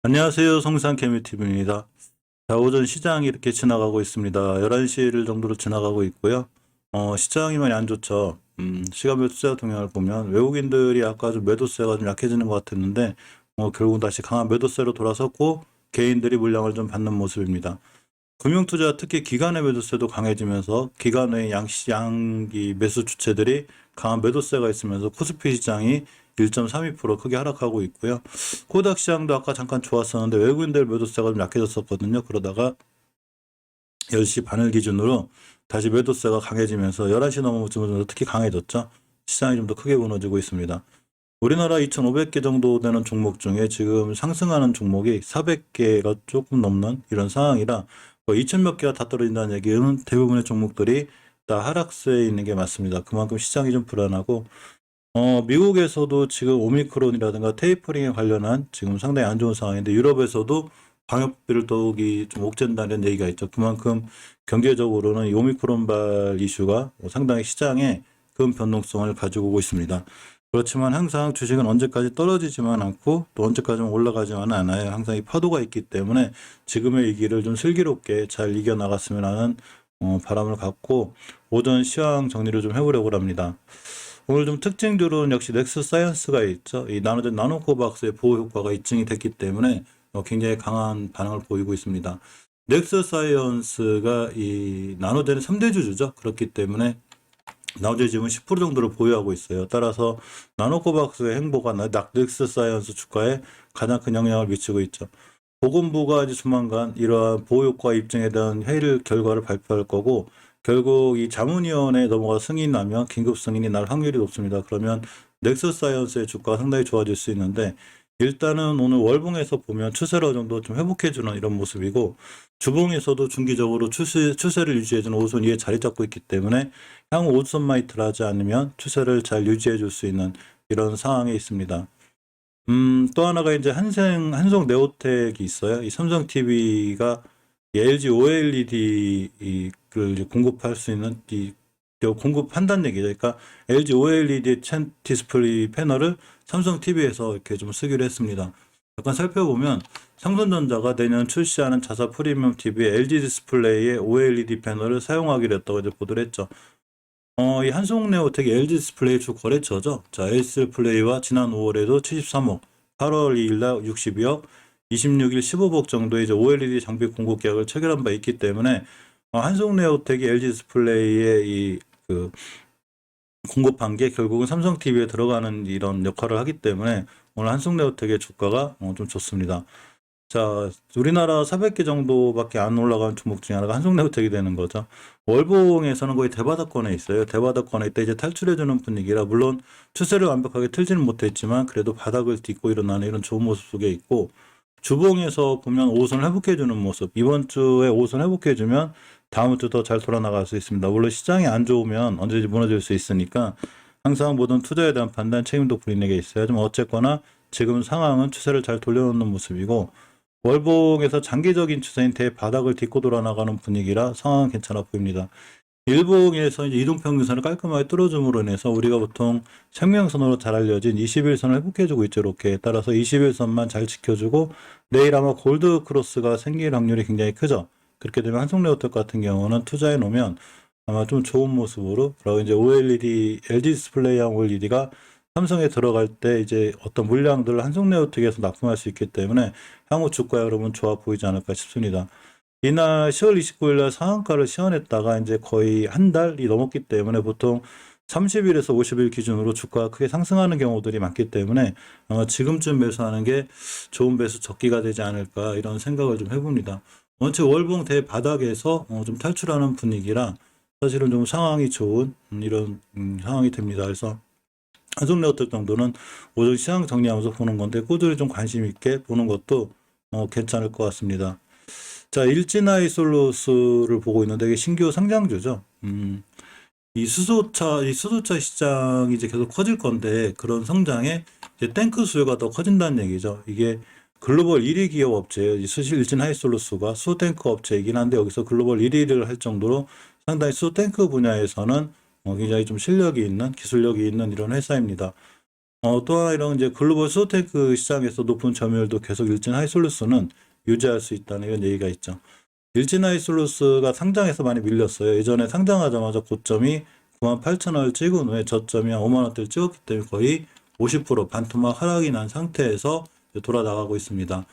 안녕하세요. 성산개미TV입니다. 자, 오전 시장이 이렇게 지나가고 있습니다. 11시를 정도로 지나가고 있고요. 시장이 많이 안 좋죠. 시간별 투자 동향을 보면 외국인들이 아까 좀 매도세가 좀 약해지는 것 같았는데, 결국 다시 강한 매도세로 돌아섰고, 개인들이 물량을 좀 받는 모습입니다. 금융투자 특히 기관의 매도세도 강해지면서 기관의 양기 매수 주체들이 강한 매도세가 있으면서 코스피 시장이 1.32% 크게 하락하고 있고요. 코닥 시장도 아까 잠깐 좋았었는데 외국인들 매도세가 좀 약해졌었거든요. 그러다가 10시 반을 기준으로 다시 매도세가 강해지면서 11시 넘어서부터 특히 강해졌죠. 시장이 좀 더 크게 무너지고 있습니다. 우리나라 2,500개 정도 되는 종목 중에 지금 상승하는 종목이 400개가 조금 넘는 이런 상황이라 2,000몇 개가 다 떨어진다는 얘기는 대부분의 종목들이 다 하락세에 있는 게 맞습니다. 그만큼 시장이 좀 불안하고 미국에서도 지금 오미크론이라든가 테이퍼링에 관련한 지금 상당히 안 좋은 상황인데 유럽에서도 방역비를 더욱이 좀 옥죄한다는 얘기가 있죠. 그만큼 경제적으로는 이 오미크론발 이슈가 상당히 시장에 큰 변동성을 가지고 오고 있습니다. 그렇지만 항상 주식은 언제까지 떨어지지만 않고 또 언제까지만 올라가지만 않아요. 항상 이 파도가 있기 때문에 지금의 위기를 좀 슬기롭게 잘 이겨나갔으면 하는 바람을 갖고 오전 시황 정리를 좀 해보려고 합니다. 오늘 좀 특징들은 역시 넥스 사이언스가 있죠. 이 나노젠 나노코박스의 보호 효과가 입증이 됐기 때문에 굉장히 강한 반응을 보이고 있습니다. 넥스 사이언스가 이 나노젠의 3대 주주죠. 그렇기 때문에 나노젠 지분 10% 정도를 보유하고 있어요. 따라서 나노코박스의 행보가 넥스 사이언스 주가에 가장 큰 영향을 미치고 있죠. 보건부가 이제 조만간 이러한 보호 효과 입증에 대한 회의 결과를 발표할 거고 결국 이 자문위원회에 넘어가 승인이 나면 긴급 승인이 날 확률이 높습니다. 그러면 넥서사이언스의 주가가 상당히 좋아질 수 있는데 일단은 오늘 월봉에서 보면 추세를 어느 정도 좀 회복해주는 이런 모습이고 주봉에서도 중기적으로 추세를 유지해주는 5선 위에 자리 잡고 있기 때문에 향후 5선 마이트를 하지 않으면 추세를 잘 유지해줄 수 있는 이런 상황에 있습니다. 또 하나가 이제 한성 네오텍이 있어요. 이 삼성 TV가 LG OLED를 공급할 수 있는 공급한다는 얘기죠. 그러니까 LG OLED 디스플레이 패널을 삼성 TV에서 이렇게 좀 쓰기로 했습니다. 약간 살펴보면 삼성전자가 내년 출시하는 자사 프리미엄 TV에 LG 디스플레이의 OLED 패널을 사용하기로 했다고 이제 보도를 했죠. 이 한송네오텍이 LG 디스플레이 주 거래처죠. 자, S플레이와 지난 5월에도 73억, 8월 2일 날 62억, 26일 15억 정도의 이제 OLED 장비 공급 계약을 체결한 바 있기 때문에 한송네오텍이 LG 디스플레이에 그 공급한 게 결국은 삼성 TV에 들어가는 이런 역할을 하기 때문에 오늘 한송네오텍의 주가가 좀 좋습니다. 자, 우리나라 400개 정도밖에 안 올라간 종목 중에 하나가 한송네오텍이 되는 거죠. 월봉에서는 거의 대바닥권에 있어요. 대바닥권에 있다 이제 탈출해주는 분위기라 물론 추세를 완벽하게 틀지는 못했지만 그래도 바닥을 딛고 일어나는 이런 좋은 모습 속에 있고 주봉에서 보면 5선 회복해주는 모습 이번 주에 5선 회복해주면 다음 주 더 잘 돌아나갈 수 있습니다. 물론 시장이 안 좋으면 언제든지 무너질 수 있으니까 항상 모든 투자에 대한 판단 책임도 본인에게 있어야지만 어쨌거나 지금 상황은 추세를 잘 돌려놓는 모습이고 월봉에서 장기적인 추세인 대바닥을 딛고 돌아나가는 분위기라 상황은 괜찮아 보입니다. 일봉에서 이제 이동평균선을 깔끔하게 뚫어줌으로 인해서 우리가 보통 생명선으로 잘 알려진 21선을 회복해주고 있죠. 이렇게 따라서 21선만 잘 지켜주고 내일 아마 골드 크로스가 생길 확률이 굉장히 크죠. 그렇게 되면 한성레오텍 같은 경우는 투자해 놓으면 아마 좀 좋은 모습으로 그리고 이제 OLED, LG 디스플레이랑 OLED가 삼성에 들어갈 때 이제 어떤 물량들을 한성네오텍에서 납품할 수 있기 때문에 향후 주가 여러분 좋아 보이지 않을까 싶습니다. 이날 10월 29일 날 상한가를 시현했다가 이제 거의 한 달이 넘었기 때문에 보통 30일에서 50일 기준으로 주가가 크게 상승하는 경우들이 많기 때문에 지금쯤 매수하는 게 좋은 매수 적기가 되지 않을까 이런 생각을 좀 해봅니다. 원체 월봉 대바닥에서 좀 탈출하는 분위기라 사실은 좀 상황이 좋은 이런 상황이 됩니다. 그래서 한성레오텍 정도는 오전 시장 정리하면서 보는 건데 꾸준히 좀 관심 있게 보는 것도 괜찮을 것 같습니다. 자, 일진하이솔루스를 보고 있는데 이게 신규 상장주죠. 이 수소차 시장이 이제 계속 커질 건데 그런 성장에 이제 탱크 수요가 더 커진다는 얘기죠. 이게 글로벌 1위 기업 업체예요. 일진하이솔루스가 수소 탱크 업체이긴 한데 여기서 글로벌 1위를 할 정도로 상당히 수소 탱크 분야에서는 굉장히 좀 실력이 있는 기술력이 있는 이런 회사입니다. 또 하나 이런 이제 글로벌 수소테크 시장에서 높은 점유율도 계속 일진 하이솔루스는 유지할 수 있다는 이런 얘기가 있죠. 일진 하이솔루스가 상장에서 많이 밀렸어요. 예전에 상장하자마자 고점이 98,000원을 찍은 후에 저점이 한 5만 원대를 찍었기 때문에 거의 50% 반토막 하락이 난 상태에서 돌아 나가고 있습니다.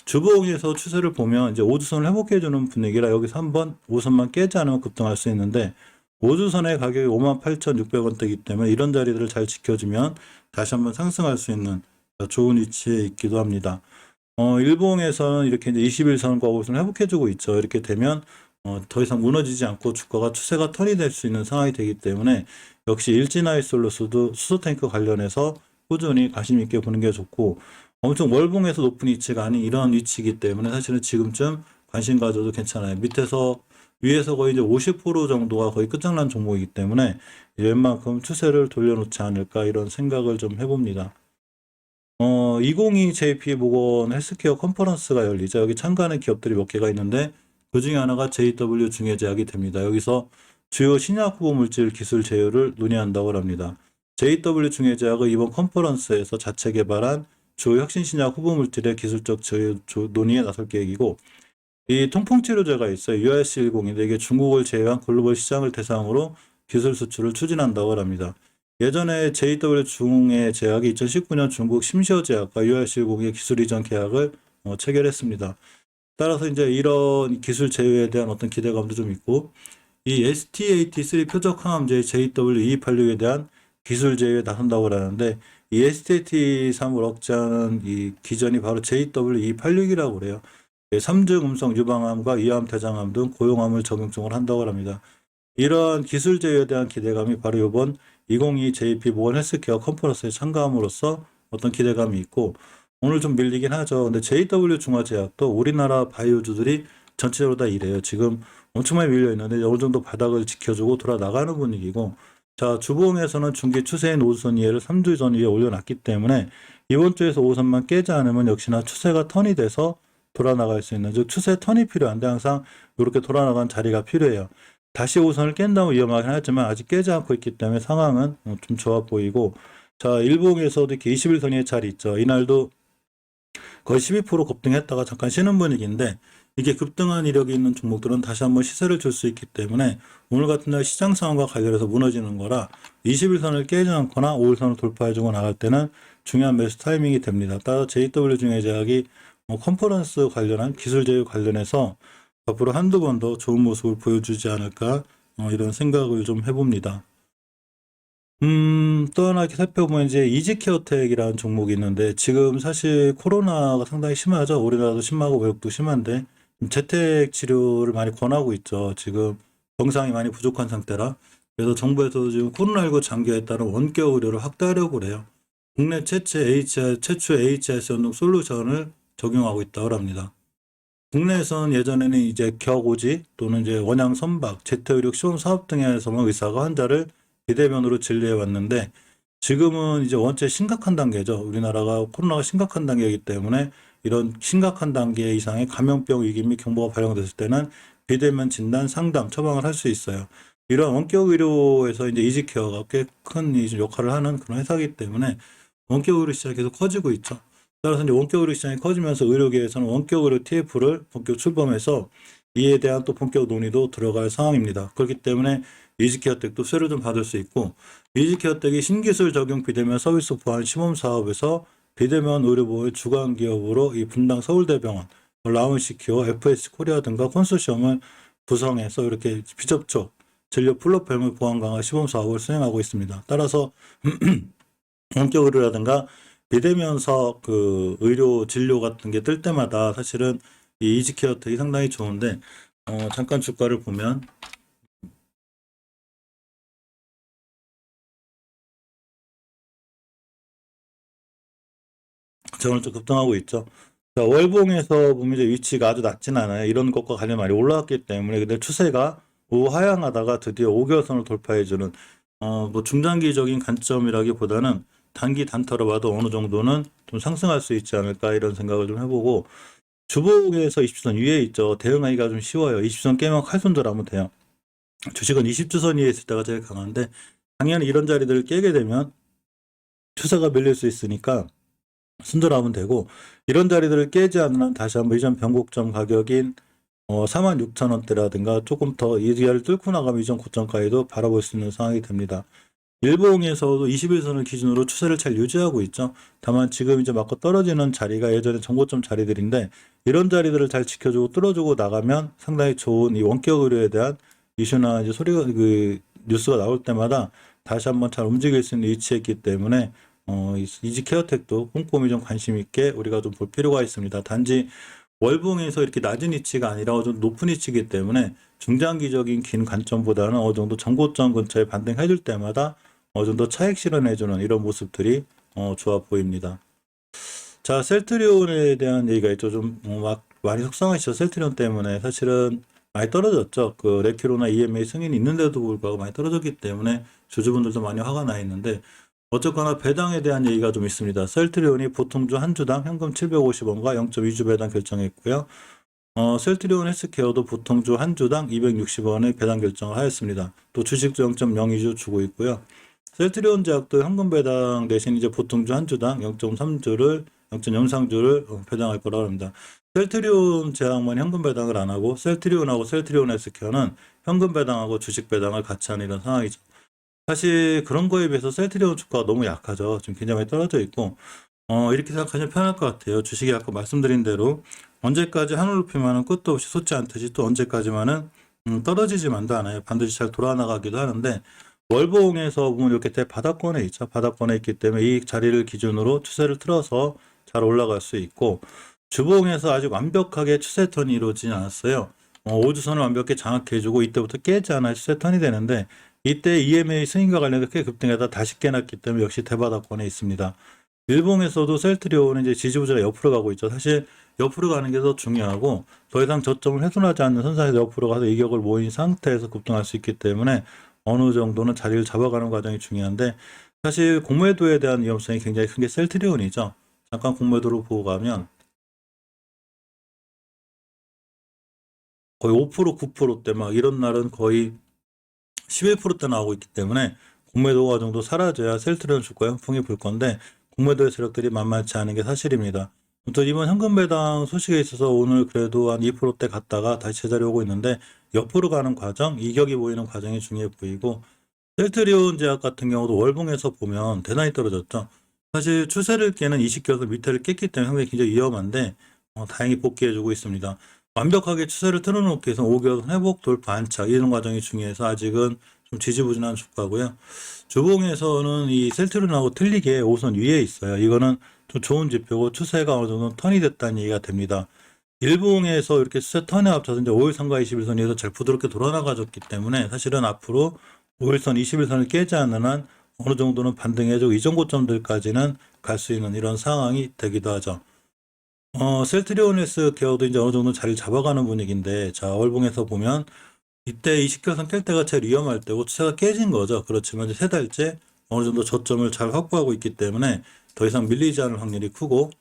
주봉에서 추세를 보면 이제 5주선을 회복해주는 분위기라 여기서 한번 5선만 깨지 않으면 급등할 수 있는데 5주선의 가격이 58,600원대이기 때문에 이런 자리들을 잘 지켜주면 다시 한번 상승할 수 있는 좋은 위치에 있기도 합니다. 일봉에서는 이렇게 이제 21선과 5선을 회복해주고 있죠. 이렇게 되면 더 이상 무너지지 않고 주가가 추세가 턴이 될 수 있는 상황이 되기 때문에 역시 일진하이솔루스도 수소탱크 관련해서 꾸준히 관심 있게 보는 게 좋고 엄청 월봉에서 높은 위치가 아닌 이런 위치이기 때문에 사실은 지금쯤 관심 가져도 괜찮아요. 밑에서 위에서 거의 이제 50% 정도가 거의 끝장난 종목이기 때문에 웬만큼 추세를 돌려놓지 않을까 이런 생각을 좀 해봅니다. 2022 JP 보건 헬스케어 컨퍼런스가 열리죠. 여기 참가하는 기업들이 몇 개가 있는데 그 중에 하나가 JW 중해제약이 됩니다. 여기서 주요 신약 후보 물질 기술 제휴를 논의한다고 합니다. JW 중해제약은 이번 컨퍼런스에서 자체 개발한 주요 혁신 신약 후보 물질의 기술적 제휴 논의에 나설 계획이고 이 통풍치료제가 있어요. URC10인데 이게 중국을 제외한 글로벌 시장을 대상으로 기술 수출을 추진한다고 합니다. 예전에 JW 중해 제약이 2019년 중국 심시어 제약과 URC10의 기술 이전 계약을 체결했습니다. 따라서 이제 이런 기술 제휴에 대한 어떤 기대감도 좀 있고 이 STAT3 표적 항암제 JW286에 대한 기술 제휴에 나선다고 하는데 이 STAT3을 억제하는 이 기전이 바로 JW286이라고 그래요. 3중 음성 유방암과 이암, 대장암 등 고용암을 적용적으로 한다고 합니다. 이러한 기술 제휴에 대한 기대감이 바로 이번 2022 JP 보건 헬스케어 컨퍼런스에 참가함으로써 어떤 기대감이 있고 오늘 좀 밀리긴 하죠. 근데 JW 중화제약도 우리나라 바이오주들이 전체적으로 다 이래요. 지금 엄청 많이 밀려 있는데 어느 정도 바닥을 지켜주고 돌아 나가는 분위기고 자 주봉에서는 중기 추세인 5선 이해를 3주 전 위에 올려놨기 때문에 이번 주에서 5선만 깨지 않으면 역시나 추세가 턴이 돼서 돌아 나갈 수 있는 즉 추세 턴이 필요한데 항상 이렇게 돌아 나간 자리가 필요해요. 다시 5선을 깬다면 위험하긴 하지만 아직 깨지 않고 있기 때문에 상황은 좀 좋아 보이고 자 일봉에서도 이렇게 21선의 자리 있죠. 이날도 거의 12% 급등했다가 잠깐 쉬는 분위기인데 이게 급등한 이력이 있는 종목들은 다시 한번 시세를 줄 수 있기 때문에 오늘 같은 날 시장 상황과 관련해서 무너지는 거라 21선을 깨지 않거나 5일선을 돌파해주고 나갈 때는 중요한 매수 타이밍이 됩니다. 따라서 JW 중해제약이 컨퍼런스 관련한 기술 제휴 관련해서 앞으로 한두 번 더 좋은 모습을 보여주지 않을까 이런 생각을 좀 해봅니다. 또 하나 이렇게 살펴보면 이제 이지케어텍이라는 종목이 있는데 지금 사실 코로나가 상당히 심하죠. 우리나라도 심하고 외국도 심한데 재택 치료를 많이 권하고 있죠. 지금 병상이 많이 부족한 상태라 그래서 정부에서도 지금 코로나19 장기화에 따른 원격 의료를 확대하려고 그래요. 국내 최초의 HRS 연동 솔루션을 적용하고 있다고 합니다. 국내에서는 예전에는 이제 격오지 또는 이제 원양 선박, 재택의료 시범 사업 등에서만 의사가 환자를 비대면으로 진료해 왔는데 지금은 이제 원체 심각한 단계죠. 우리나라가 코로나가 심각한 단계이기 때문에 이런 심각한 단계 이상의 감염병 위기 및 경보가 발령됐을 때는 비대면 진단, 상담, 처방을 할 수 있어요. 이런 원격 의료에서 이제 이지케어가 꽤 큰 역할을 하는 그런 회사이기 때문에 원격 의료 시장이 계속 커지고 있죠. 따라서 이제 원격 의료 시장이 커지면서 의료계에서는 원격 의료 TF를 본격 출범해서 이에 대한 또 본격 논의도 들어갈 상황입니다. 그렇기 때문에 이지케어텍도 수혜를 좀 받을 수 있고 이지케어텍이 신기술 적용 비대면 서비스 보안 시범 사업에서 비대면 의료보호의 주관 기업으로 이 분당 서울대병원, 라운시큐어, FS 코리아 등과 컨소시엄을 구성해서 이렇게 비접촉 진료 플랫폼 보안 강화 시범 사업을 수행하고 있습니다. 따라서 원격 의료라든가 비대면서 그 의료 진료 같은 게 뜰 때마다 사실은 이 이지케어텍이 상당히 좋은데 잠깐 주가를 보면 오늘 좀 급등하고 있죠. 자, 월봉에서 보면 이제 위치가 아주 낮진 않아요. 이런 것과 관련 많이 올라왔기 때문에 근데 추세가 우하향하다가 드디어 5개월선을 돌파해주는 뭐 중장기적인 관점이라기보다는 단기 단타로 봐도 어느 정도는 좀 상승할 수 있지 않을까 이런 생각을 좀 해보고 주봉에서 20주선 위에 있죠. 대응하기가 좀 쉬워요. 20주선 깨면 칼손절하면 돼요. 주식은 20주선 위에 있을 때가 제일 강한데 당연히 이런 자리들을 깨게 되면 추세가 밀릴 수 있으니까 순조로우면 되고, 이런 자리들을 깨지 않는 한 다시 한번 이전 변곡점 가격인 46,000원대라든가 조금 더 이 자리를 뚫고 나가면 이전 고점까지도 바라볼 수 있는 상황이 됩니다. 일봉에서도 21선을 기준으로 추세를 잘 유지하고 있죠. 다만 지금 이제 맞고 떨어지는 자리가 예전에 전고점 자리들인데, 이런 자리들을 잘 지켜주고 뚫어주고 나가면 상당히 좋은 이 원격 의료에 대한 이슈나 이제 소리가 뉴스가 나올 때마다 다시 한번 잘 움직일 수 있는 위치에 있기 때문에 이지케어텍도 꼼꼼히 좀 관심 있게 우리가 좀 볼 필요가 있습니다. 단지 월봉에서 이렇게 낮은 위치가 아니라 좀 높은 위치이기 때문에 중장기적인 긴 관점보다는 어느 정도 전고점 근처에 반등해줄 때마다 어느 정도 차익 실현해주는 이런 모습들이 좋아 보입니다. 자, 셀트리온에 대한 얘기가 있죠. 좀 막 많이 속상하시죠. 셀트리온 때문에 사실은 많이 떨어졌죠. 그 레큐로나 EMA 승인이 있는데도 불구하고 많이 떨어졌기 때문에 주주분들도 많이 화가 나 있는데, 어쨌거나 배당에 대한 얘기가 좀 있습니다. 셀트리온이 보통주 한 주당 현금 750원과 0.2주 배당 결정했고요. 셀트리온 헬스케어도 보통주 한 주당 260원의 배당 결정을 하였습니다. 또 주식주 0.02주 주고 있고요. 셀트리온 제약도 현금 배당 대신 이제 보통주 한 주당 0.3주를 0.03주를 배당할 거라고 합니다. 셀트리온 제약만 현금 배당을 안 하고 셀트리온하고 셀트리온 헬스케어는 현금 배당하고 주식 배당을 같이 하는 이런 상황이죠. 사실 그런 거에 비해서 셀트리온 주가가 너무 약하죠. 지금 굉장히 많이 떨어져 있고, 이렇게 생각하시면 편할 것 같아요. 주식이 아까 말씀드린 대로 언제까지 하늘 높이만은 끝도 없이 솟지 않듯이 또 언제까지만은 떨어지지만도 않아요. 반드시 잘 돌아나가기도 하는데, 월봉에서 보면 이렇게 대바닥권에 있죠. 바닥권에 있기 때문에 이 자리를 기준으로 추세를 틀어서 잘 올라갈 수 있고, 주봉에서 아직 완벽하게 추세 턴이 이루어지지 않았어요. 5주선을 완벽히 장악해주고 이때부터 깨지 않아야 추세 턴이 되는데, 이때 EMA 승인과 관련해서 꽤 급등해다 다시 깨놨기 때문에 역시 대바닥권에 있습니다. 일봉에서도 셀트리온은 이제 지지부진하게 옆으로 가고 있죠. 사실 옆으로 가는 게 더 중요하고, 더 이상 저점을 훼손하지 않는 선상에서 옆으로 가서 이격을 모인 상태에서 급등할 수 있기 때문에 어느 정도는 자리를 잡아가는 과정이 중요한데, 사실 공매도에 대한 위험성이 굉장히 큰 게 셀트리온이죠. 잠깐 공매도로 보고 가면 거의 5%, 9%대 막 이런 날은 거의 11%대 나오고 있기 때문에 공매도가 정도 사라져야 셀트리온 주가에 훈풍이 불 건데, 공매도의 세력들이 만만치 않은 게 사실입니다. 또 이번 현금 배당 소식에 있어서 오늘 그래도 한 2%대 갔다가 다시 제자리 오고 있는데, 옆으로 가는 과정, 이격이 보이는 과정이 중요해 보이고, 셀트리온 제약 같은 경우도 월봉에서 보면 대단히 떨어졌죠. 사실 추세를 깨는 20개에서 밑에를 깼기 때문에 상당히 굉장히 위험한데, 다행히 복귀해주고 있습니다. 완벽하게 추세를 틀어놓기 위해서 5개월 회복 돌파 안착 이런 과정이 중요해서 아직은 좀 지지부진한 주가고요. 주봉에서는 이 셀트리온하고 틀리게 5선 위에 있어요. 이거는 좀 좋은 지표고 추세가 어느 정도 턴이 됐다는 얘기가 됩니다. 일봉에서 이렇게 추세 턴에 합쳐서 이제 5일선과 21선에서 잘 부드럽게 돌아나가졌기 때문에 사실은 앞으로 5일선, 21선을 깨지 않는 한 어느 정도는 반등해주고 이전 고점들까지는 갈 수 있는 이런 상황이 되기도 하죠. 셀트리온 헬스케어도 이제 어느 정도 자리를 잡아가는 분위기인데, 자, 월봉에서 보면 이때 20개선 깰 때가 제일 위험할 때고 추세가 깨진 거죠. 그렇지만 이제 세 달째 어느 정도 저점을 잘 확보하고 있기 때문에 더 이상 밀리지 않을 확률이 크고,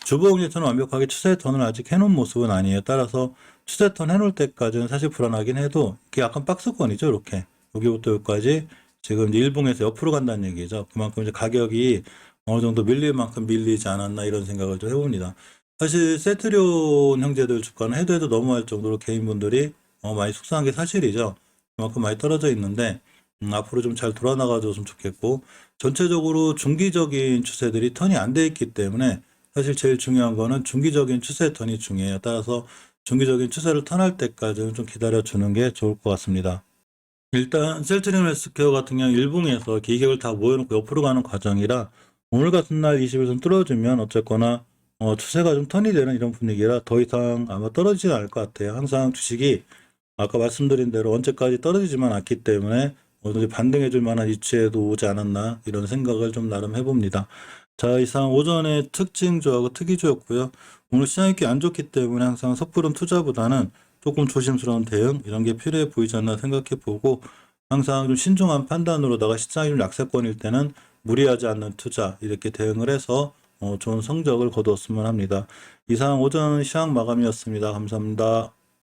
주봉에서는 완벽하게 추세 턴을 아직 해놓은 모습은 아니에요. 따라서 추세 턴 해놓을 때까지는 사실 불안하긴 해도 이게 약간 박스권이죠. 이렇게 여기부터 여기까지 지금 이제 일봉에서 옆으로 간다는 얘기죠. 그만큼 이제 가격이 어느 정도 밀릴 만큼 밀리지 않았나 이런 생각을 좀 해봅니다. 사실 셀트리온 형제들 주가는 해도 넘어갈 정도로 개인분들이 많이 속상한 게 사실이죠. 그만큼 많이 떨어져 있는데, 앞으로 좀 잘 돌아나가줬으면 좋겠고, 전체적으로 중기적인 추세들이 턴이 안 돼 있기 때문에 사실 제일 중요한 거는 중기적인 추세 턴이 중요해요. 따라서 중기적인 추세를 턴할 때까지는 좀 기다려주는 게 좋을 것 같습니다. 일단 셀트리온 헬스케어 같은 경우 일봉에서 기격을 다 모여놓고 옆으로 가는 과정이라, 오늘 같은 날 20일선 뚫어주면 어쨌거나 추세가 좀 턴이 되는 이런 분위기라 더 이상 아마 떨어지지 않을 것 같아요. 항상 주식이 아까 말씀드린 대로 언제까지 떨어지지만 않기 때문에 어느 정도 반등해 줄 만한 위치에도 오지 않았나 이런 생각을 좀 나름 해봅니다. 자, 이상 오전에 특징주하고 특이주였고요. 오늘 시장이 꽤 안 좋기 때문에 항상 섣부른 투자보다는 조금 조심스러운 대응 이런 게 필요해 보이지 않나 생각해 보고, 항상 좀 신중한 판단으로다가 시장이 좀 약세권일 때는 무리하지 않는 투자 이렇게 대응을 해서 좋은 성적을 거두었으면 합니다. 이상 오전 시황 마감이었습니다. 감사합니다.